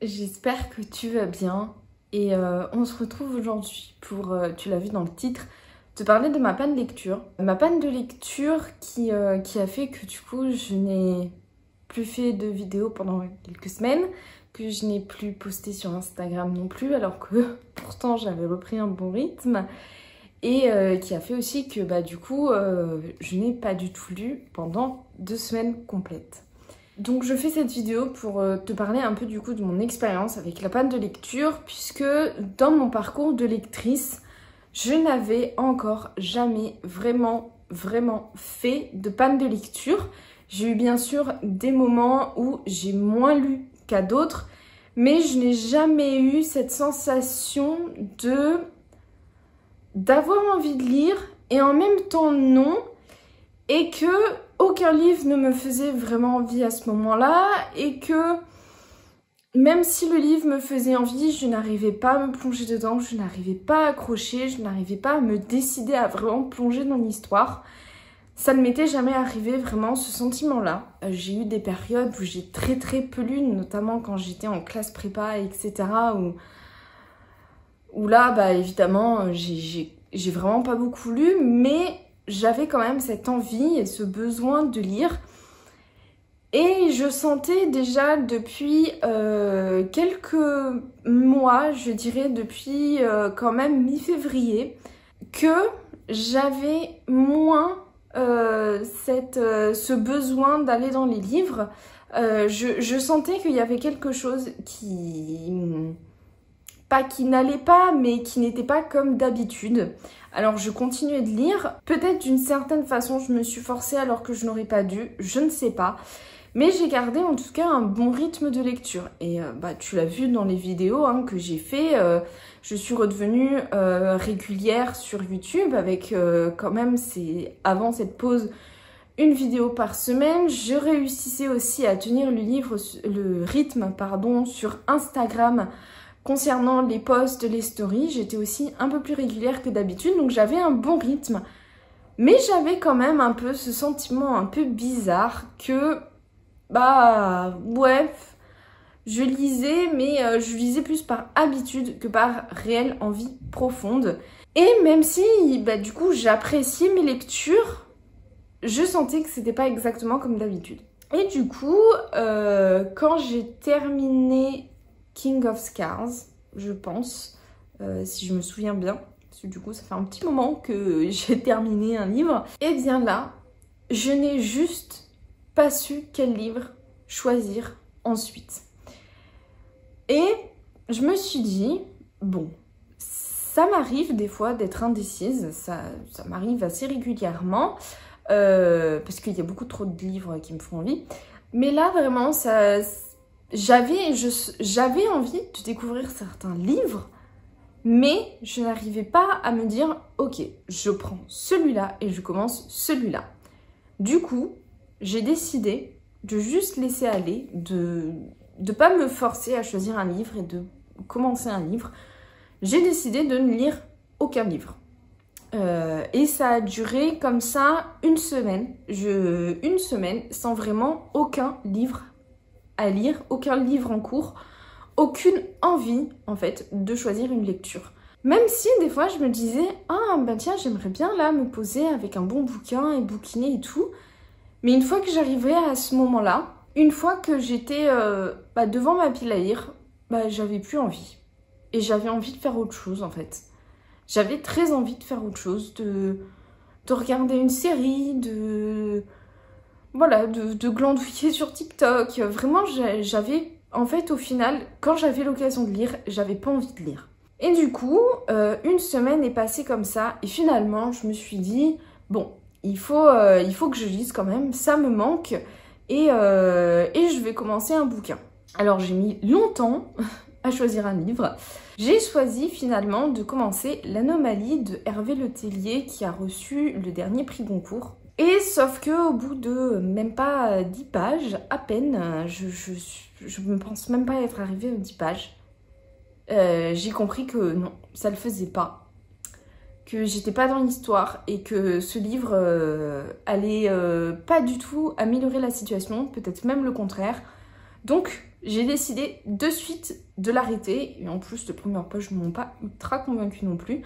J'espère que tu vas bien et on se retrouve aujourd'hui pour, tu l'as vu dans le titre, te parler de ma panne de lecture. Ma panne de lecture qui a fait que du coup je n'ai plus fait de vidéos pendant quelques semaines, que je n'ai plus posté sur Instagram non plus alors que pourtant j'avais repris un bon rythme et qui a fait aussi que du coup je n'ai pas du tout lu pendant 2 semaines complètes. Donc je fais cette vidéo pour te parler un peu du coup de mon expérience avec la panne de lecture, puisque dans mon parcours de lectrice, je n'avais encore jamais vraiment fait de panne de lecture. J'ai eu bien sûr des moments où j'ai moins lu qu'à d'autres, mais je n'ai jamais eu cette sensation d'avoir envie de lire et en même temps non, et que aucun livre ne me faisait vraiment envie à ce moment-là, et que même si le livre me faisait envie, je n'arrivais pas à me plonger dedans, je n'arrivais pas à accrocher, je n'arrivais pas à me décider à vraiment plonger dans l'histoire. Ça ne m'était jamais arrivé vraiment ce sentiment-là. J'ai eu des périodes où j'ai très peu lu, notamment quand j'étais en classe prépa, etc. Où là, évidemment, j'ai vraiment pas beaucoup lu, mais j'avais quand même cette envie et ce besoin de lire. Et je sentais déjà depuis quelques mois, je dirais depuis quand même mi-février, que j'avais moins ce besoin d'aller dans les livres. Je sentais qu'il y avait quelque chose pas qui n'allait pas, mais qui n'était pas comme d'habitude. Alors je continuais de lire, peut-être d'une certaine façon je me suis forcée alors que je n'aurais pas dû, je ne sais pas. Mais j'ai gardé en tout cas un bon rythme de lecture. Et tu l'as vu dans les vidéos que j'ai fait, je suis redevenue régulière sur YouTube avec quand même, avant cette pause, une vidéo par semaine. Je réussissais aussi à tenir le rythme sur Instagram. Concernant les posts, les stories, j'étais aussi un peu plus régulière que d'habitude, donc j'avais un bon rythme. Mais j'avais quand même un peu ce sentiment un peu bizarre que, je lisais, mais je lisais plus par habitude que par réelle envie profonde. Et même si, du coup, j'appréciais mes lectures, je sentais que c'était pas exactement comme d'habitude. Et du coup, quand j'ai terminé King of Scars, je pense, si je me souviens bien, parce que du coup ça fait un petit moment que j'ai terminé un livre, et bien là, je n'ai juste pas su quel livre choisir ensuite. Et je me suis dit, bon, ça m'arrive des fois d'être indécise, ça m'arrive assez régulièrement, parce qu'il y a beaucoup trop de livres qui me font envie, mais là vraiment j'avais envie de découvrir certains livres, mais je n'arrivais pas à me dire ok, je prends celui-là et je commence celui-là. Du coup, j'ai décidé de juste laisser aller, de pas me forcer à choisir un livre et de commencer un livre. J'ai décidé de ne lire aucun livre. Et ça a duré comme ça une semaine. Une semaine sans vraiment aucun livre à lire, aucun livre en cours, aucune envie en fait de choisir une lecture. Même si des fois je me disais tiens, j'aimerais bien là me poser avec un bon bouquin et bouquiner et tout, mais une fois que j'arrivais à ce moment-là, une fois que j'étais devant ma pile à lire, j'avais plus envie et j'avais envie de faire autre chose en fait. J'avais très envie de faire autre chose, de regarder une série, de glandouiller sur TikTok. Vraiment, j'avais, en fait, au final, quand j'avais l'occasion de lire, j'avais pas envie de lire. Et du coup, une semaine est passée comme ça, et finalement, je me suis dit, bon, il faut que je lise quand même, ça me manque, et je vais commencer un bouquin. Alors, j'ai mis longtemps à choisir un livre. J'ai choisi finalement de commencer L'Anomalie de Hervé Letellier, qui a reçu le dernier prix Goncourt. Et sauf que au bout de même pas 10 pages, à peine, je ne pense même pas être arrivée aux 10 pages, j'ai compris que non, ça le faisait pas. Que j'étais pas dans l'histoire et que ce livre allait pas du tout améliorer la situation, peut-être même le contraire. Donc j'ai décidé de suite de l'arrêter. Et en plus, les premières pages ne m'ont pas ultra convaincue non plus.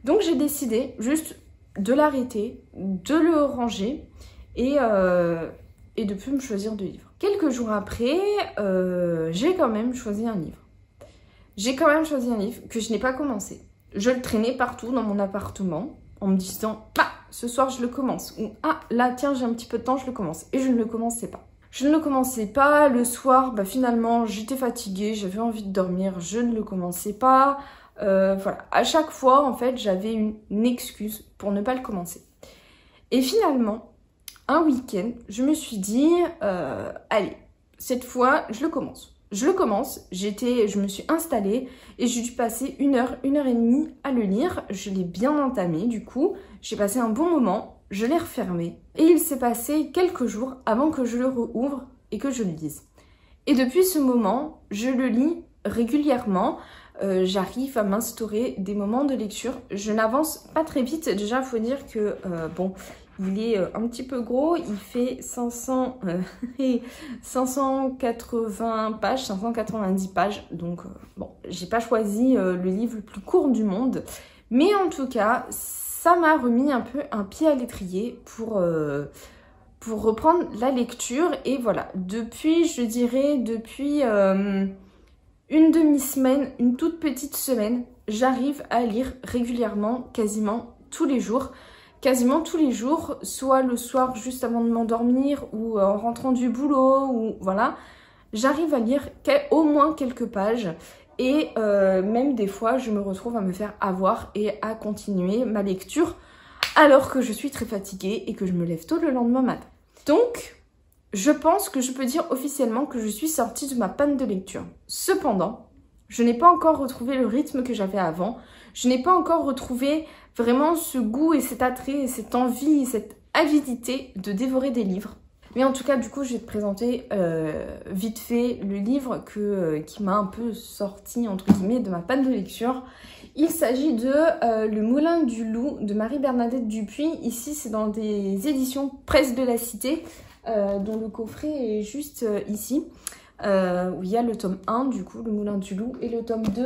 Donc j'ai décidé juste de l'arrêter, de le ranger et de plus me choisir de livres. Quelques jours après, j'ai quand même choisi un livre. J'ai quand même choisi un livre que je n'ai pas commencé. Je le traînais partout dans mon appartement en me disant « Ah, ce soir je le commence » ou « Ah, là tiens j'ai un petit peu de temps, je le commence » et je ne le commençais pas. Je ne le commençais pas, le soir, finalement j'étais fatiguée, j'avais envie de dormir, je ne le commençais pas. Voilà, à chaque fois en fait j'avais une excuse pour ne pas le commencer. Et finalement, un week-end, je me suis dit allez, cette fois je le commence. Je le commence, je me suis installée et j'ai dû passer une heure et demie à le lire. Je l'ai bien entamé du coup, j'ai passé un bon moment, je l'ai refermé. Et il s'est passé quelques jours avant que je le rouvre et que je le lise. Et depuis ce moment, je le lis régulièrement. J'arrive à m'instaurer des moments de lecture. Je n'avance pas très vite. Déjà, il faut dire que, bon, il est un petit peu gros. Il fait 580 pages, 590 pages. Donc, bon, j'ai pas choisi le livre le plus court du monde. Mais en tout cas, ça m'a remis un peu un pied à l'étrier pour reprendre la lecture. Et voilà, depuis, je dirais, depuis... une demi-semaine, une toute petite semaine, j'arrive à lire régulièrement, quasiment tous les jours. Quasiment tous les jours, soit le soir juste avant de m'endormir ou en rentrant du boulot, ou voilà. J'arrive à lire au moins quelques pages et même des fois, je me retrouve à me faire avoir et à continuer ma lecture alors que je suis très fatiguée et que je me lève tôt le lendemain matin. Donc... je pense que je peux dire officiellement que je suis sortie de ma panne de lecture. Cependant, je n'ai pas encore retrouvé le rythme que j'avais avant. Je n'ai pas encore retrouvé vraiment ce goût et cet attrait et cette envie et cette avidité de dévorer des livres. Mais en tout cas, du coup, je vais te présenter vite fait le livre qui m'a un peu sorti, entre guillemets, de ma panne de lecture. Il s'agit de Le Moulin du Loup de Marie-Bernadette Dupuis. Ici, c'est dans des éditions Presse de la Cité. Dont le coffret est juste ici, où il y a le tome 1 du coup, Le Moulin du Loup, et le tome 2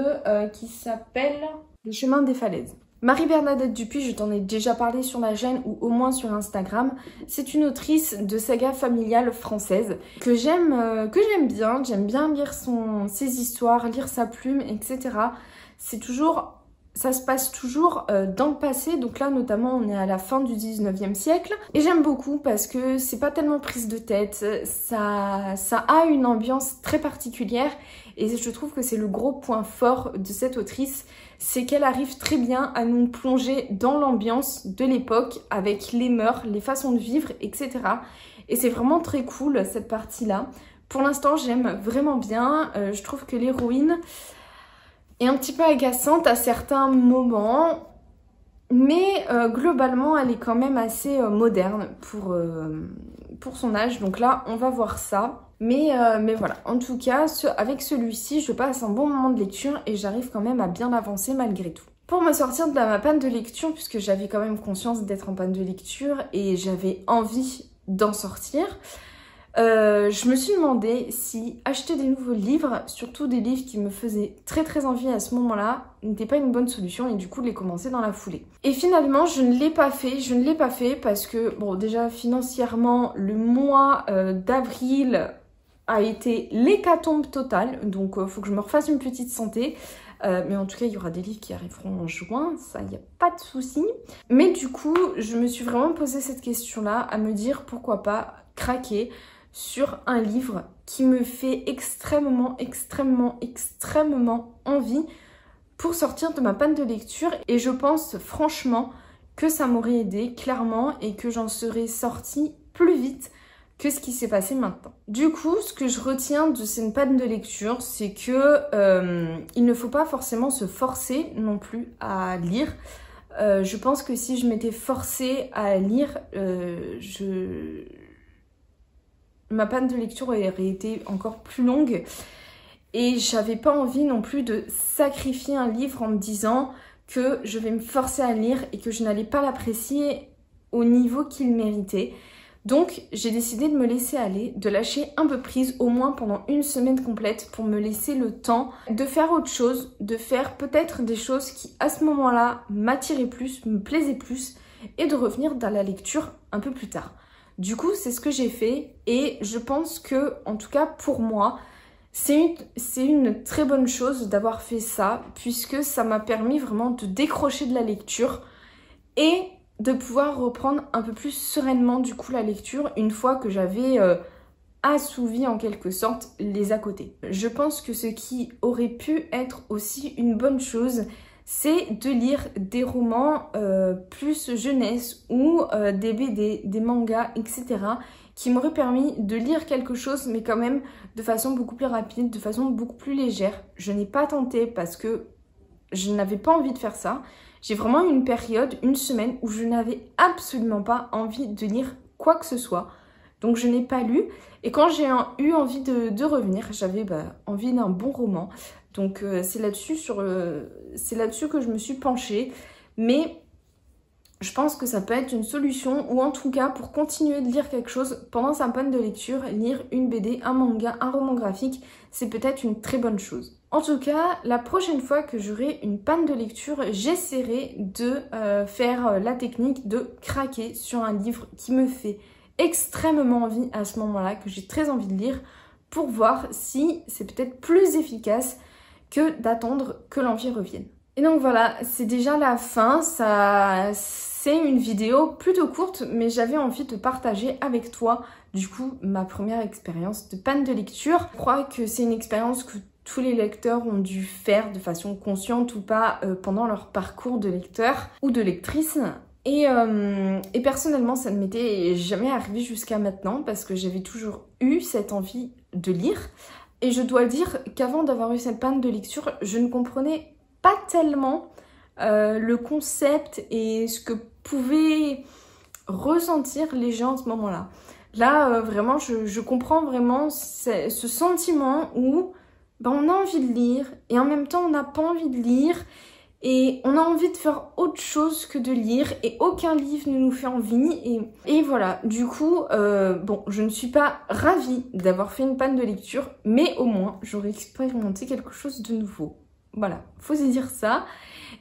qui s'appelle Le Chemin des Falaises. Marie-Bernadette Dupuis, je t'en ai déjà parlé sur ma chaîne ou au moins sur Instagram. C'est une autrice de saga familiale française que j'aime bien. J'aime bien lire ses histoires, lire sa plume, etc. Ça se passe toujours dans le passé, donc là notamment on est à la fin du 19e siècle. Et j'aime beaucoup parce que c'est pas tellement prise de tête, ça a une ambiance très particulière et je trouve que c'est le gros point fort de cette autrice, c'est qu'elle arrive très bien à nous plonger dans l'ambiance de l'époque avec les mœurs, les façons de vivre, etc. Et c'est vraiment très cool cette partie-là. Pour l'instant j'aime vraiment bien, je trouve que l'héroïne... est un petit peu agaçante à certains moments, mais globalement elle est quand même assez moderne pour son âge, donc là on va voir ça. Mais voilà, en tout cas avec celui-ci je passe un bon moment de lecture et j'arrive quand même à bien avancer malgré tout. Pour me sortir de ma panne de lecture, puisque j'avais quand même conscience d'être en panne de lecture et j'avais envie d'en sortir, je me suis demandé si acheter des nouveaux livres, surtout des livres qui me faisaient très envie à ce moment-là, n'était pas une bonne solution et du coup de les commencer dans la foulée. Et finalement je ne l'ai pas fait, parce que bon déjà financièrement le mois d'avril a été l'hécatombe totale, donc faut que je me refasse une petite santé. Mais en tout cas, il y aura des livres qui arriveront en juin, ça, il n'y a pas de souci. Mais du coup, je me suis vraiment posé cette question-là, à me dire pourquoi pas craquer sur un livre qui me fait extrêmement envie pour sortir de ma panne de lecture. Et je pense franchement que ça m'aurait aidé, clairement, et que j'en serais sortie plus vite que ce qui s'est passé maintenant. Du coup, ce que je retiens de cette panne de lecture, c'est que il ne faut pas forcément se forcer non plus à lire. Je pense que si je m'étais forcée à lire, ma panne de lecture aurait été encore plus longue. Et j'avais pas envie non plus de sacrifier un livre en me disant que je vais me forcer à lire et que je n'allais pas l'apprécier au niveau qu'il méritait. Donc j'ai décidé de me laisser aller, de lâcher un peu prise au moins pendant une semaine complète pour me laisser le temps de faire autre chose, de faire peut-être des choses qui à ce moment-là m'attiraient plus, me plaisaient plus et de revenir dans la lecture un peu plus tard. Du coup c'est ce que j'ai fait et je pense que en tout cas pour moi c'est une très bonne chose d'avoir fait ça puisque ça m'a permis vraiment de décrocher de la lecture et de pouvoir reprendre un peu plus sereinement du coup la lecture une fois que j'avais assouvi en quelque sorte les à côté. Je pense que ce qui aurait pu être aussi une bonne chose, c'est de lire des romans plus jeunesse ou des BD, des mangas, etc. qui m'auraient permis de lire quelque chose mais quand même de façon beaucoup plus rapide, de façon beaucoup plus légère. Je n'ai pas tenté parce que je n'avais pas envie de faire ça. J'ai vraiment eu une période, une semaine, où je n'avais absolument pas envie de lire quoi que ce soit. Donc je n'ai pas lu. Et quand j'ai eu envie de revenir, j'avais envie d'un bon roman. Donc c'est là-dessus que je me suis penchée. Mais je pense que ça peut être une solution, ou en tout cas pour continuer de lire quelque chose pendant sa panne de lecture, lire une BD, un manga, un roman graphique, c'est peut-être une très bonne chose. En tout cas, la prochaine fois que j'aurai une panne de lecture, j'essaierai de faire la technique de craquer sur un livre qui me fait extrêmement envie à ce moment-là, que j'ai très envie de lire, pour voir si c'est peut-être plus efficace que d'attendre que l'envie revienne. Et donc voilà, c'est déjà la fin, c'est une vidéo plutôt courte, mais j'avais envie de partager avec toi, du coup, ma première expérience de panne de lecture. Je crois que c'est une expérience que tous les lecteurs ont dû faire de façon consciente ou pas pendant leur parcours de lecteur ou de lectrice. Et personnellement, ça ne m'était jamais arrivé jusqu'à maintenant parce que j'avais toujours eu cette envie de lire. Et je dois dire qu'avant d'avoir eu cette panne de lecture, je ne comprenais pas tellement le concept et ce que pouvaient ressentir les gens à ce moment-là. Là, vraiment, je comprends vraiment ce sentiment où on a envie de lire et en même temps on n'a pas envie de lire et on a envie de faire autre chose que de lire et aucun livre ne nous fait envie et voilà. Du coup, bon, je ne suis pas ravie d'avoir fait une panne de lecture, mais au moins j'aurais expérimenté quelque chose de nouveau. Voilà, faut se dire ça.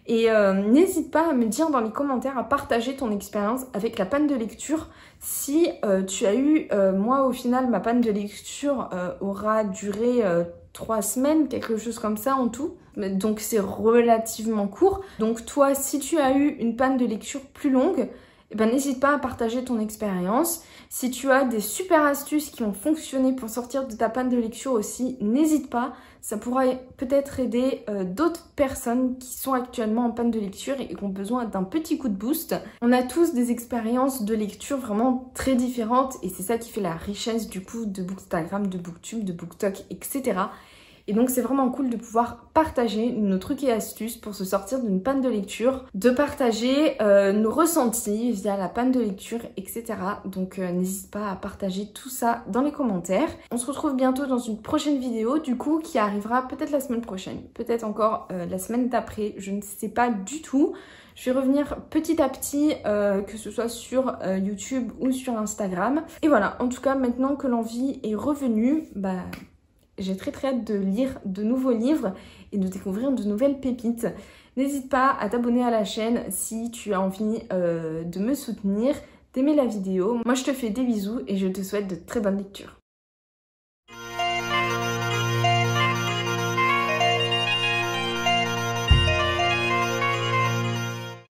Et n'hésite pas à me dire dans les commentaires, à partager ton expérience avec la panne de lecture. Si tu as eu, moi au final, ma panne de lecture aura duré 3 semaines, quelque chose comme ça en tout. Donc c'est relativement court. Donc toi, si tu as eu une panne de lecture plus longue, eh ben, n'hésite pas à partager ton expérience. Si tu as des super astuces qui ont fonctionné pour sortir de ta panne de lecture aussi, n'hésite pas. Ça pourra peut-être aider d'autres personnes qui sont actuellement en panne de lecture et qui ont besoin d'un petit coup de boost. On a tous des expériences de lecture vraiment très différentes et c'est ça qui fait la richesse du coup de Bookstagram, de Booktube, de BookTok, etc. Et donc c'est vraiment cool de pouvoir partager nos trucs et astuces pour se sortir d'une panne de lecture, de partager nos ressentis via la panne de lecture, etc. Donc n'hésite pas à partager tout ça dans les commentaires. On se retrouve bientôt dans une prochaine vidéo du coup qui arrivera peut-être la semaine prochaine, peut-être encore la semaine d'après, je ne sais pas du tout. Je vais revenir petit à petit, que ce soit sur YouTube ou sur Instagram. Et voilà, en tout cas maintenant que l'envie est revenue, j'ai très hâte de lire de nouveaux livres et de découvrir de nouvelles pépites. N'hésite pas à t'abonner à la chaîne si tu as envie de me soutenir, d'aimer la vidéo. Moi je te fais des bisous et je te souhaite de très bonnes lectures.